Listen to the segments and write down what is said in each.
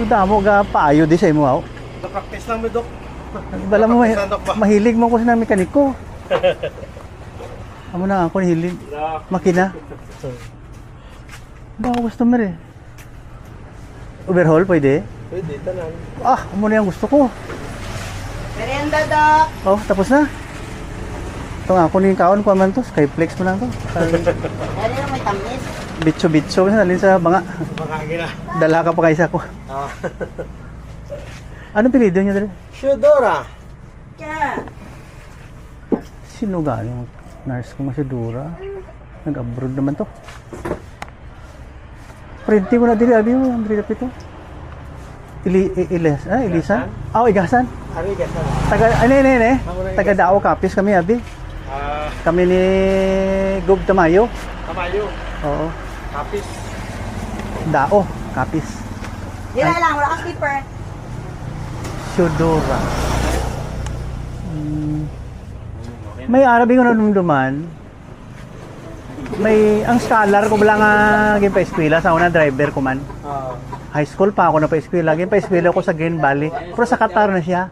Damo ga paayo di sa imo aw. Na-practice lang mo, Dok. Bala mo Na-practice lang, Dok, ba? mahilig mo ko sa mekaniko. Amo na ako hilig makina. Ba customer eh. Overhaul pwede? Pwede, tanan. Amo na yung gusto ko. Merienda, Doc. Oh, tapos na. Ito nga, kunin kaon ko man to. Skyflex mo lang to. Ano yung may tamis? Bitso-bitso. Salin sa banga. Makakagi na. Dala ka pa kaysa ko. Ah. Anong pilido niya dali? Shudora. Kaya. Sino galing? Nurse ko nga si Dura. Nag-abroad naman to. Printing ko na dili. Abi mo, Andre Lapito. Ilisan? Igasan. Ari, gasa. Taga, taga Dao Kapis kami, abi. Kami ni Gob Tamayo. Kamayo. Oo. Kapis. Dao Kapis. Dila lang, wala kang skipper. Shudora. May Arabi ko nanumduman. Ang scholar ko bala nga pa eskwela sa una driver ko man. High school pa ako na pa eskwela. Pa eskwela ko sa Green Valley. Pero sa Qatar na siya.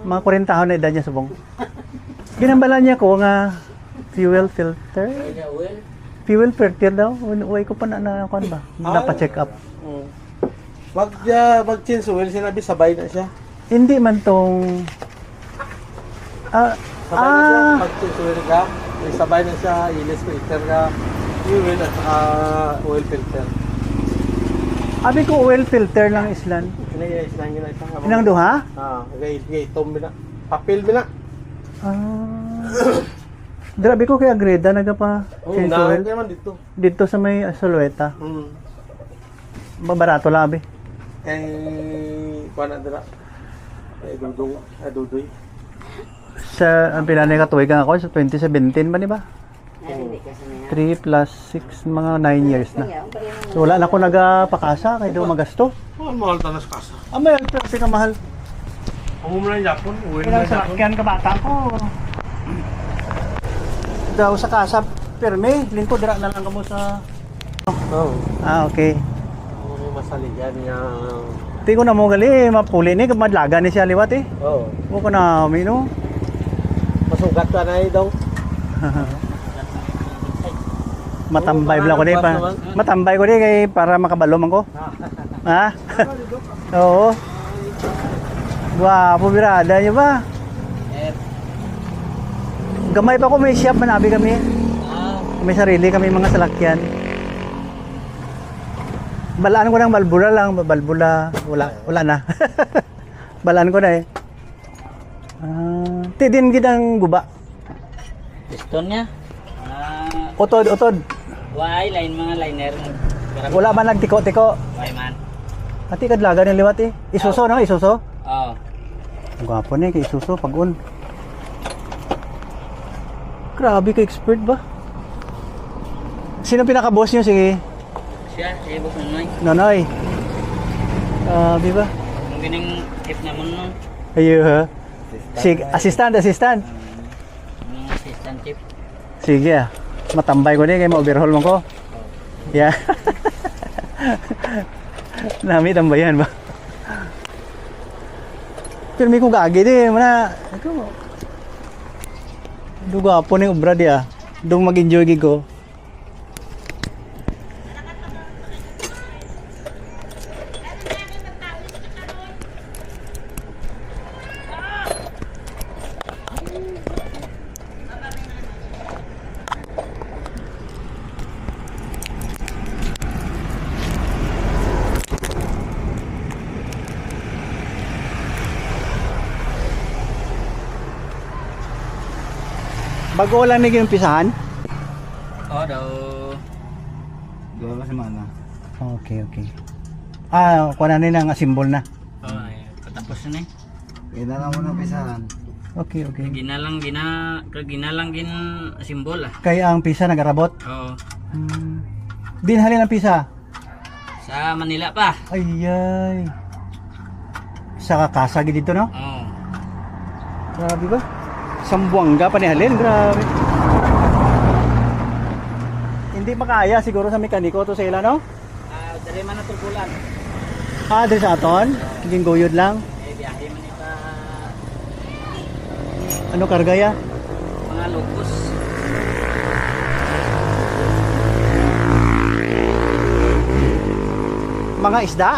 Mga 40 taon na edad niya subong. Ginambala niya ko nga fuel filter. Fuel filter daw. Uy ko pa na kan ba? Napa-check up. Mag-change oil, sinabi sabay na siya. Hindi man tong Sabay na siya, mag-change oil ka. May sabay na siya, ilis filter ka. Fuel at oil filter. Abi ko oil filter lang islan. Inang gina isang abang. Inang duha? Itom bina. Papel bina. Grabe ko kay Agreda nagapa change oil. Naman dito. Dito sa may Solueta. Barato lang abi. Kay kuha na dira. Kay Dudoy. Sa ang pinanay ka tuwig ako sa 2017 ba ni ba? Hindi kasi na 3 plus 6 mga 9 years na. So wala na ako nagapakasa kay do magasto. Mahal tanas kasa. May kasi ka mahal. Amo mo na yung Japon. Uwi Kailang na sa Japon. lakyan ka bata ko. Daw sa kasa perme, lingkod dira na lang kamo sa okay. Masaligan niya. Ti ko na mo gali mapuli ni madlaga ni siya liwat eh. Oo. Mo ko na mino. Masugat ka na daw. Matambay bla ko di pa. Matambay ko di kay para makabalo man ko. Ha? Oo. Gwapo birada niyo ba? Gamay pa ko may shop manabi kami. May sarili kami mga salakyan. Balaan ko ng balbula lang, wala na. Balaan ko na eh. Tidin gidang guba. Piston niya. Utod. Why line mga liner. Wala man nagtiko-tiko. Why man. Ati kadlaga ng liwat eh. Isuso no, isuso. Oh. Ang gwapo ni kay isuso pag-un. Grabe ka expert ba? Sino pinaka-boss niyo sige? Siya, ibok Nonoy. Nonoy. Di ba? Ang gining if naman no. Ayo ha. Sige, assistant. Ang assistant chief. Sige ah. Matambay ko ni kay ma-overhaul mo ko. Yeah. Nami tambayan ba? Pero may kong gagi di mana. Ito. Duga po ni obra dia. Dong mag-enjoy gid ko. Bago lang ni umpisahan? Oh, daw. Dua ka semana. Okay. Kuha na nila nga symbol na. Oh, ay, patapos na eh. Ina lang mo na umpisahan. Okay. Ginalang gin simbol ah. Kaya ang pisa nagarabot? Oo. Dinhalin ang pisa? Sa Manila pa. Ay. Sa kakasagi dito no? Oo. Grabe ba? Sambuanga pa ni Halin, grabe. Hindi makaya siguro sa mekaniko to sa ila no? Dali man na turbulan. Diri sa aton? Naging guyod lang. Biyahe man ita Ano karga ya? mga locos. Mga isda?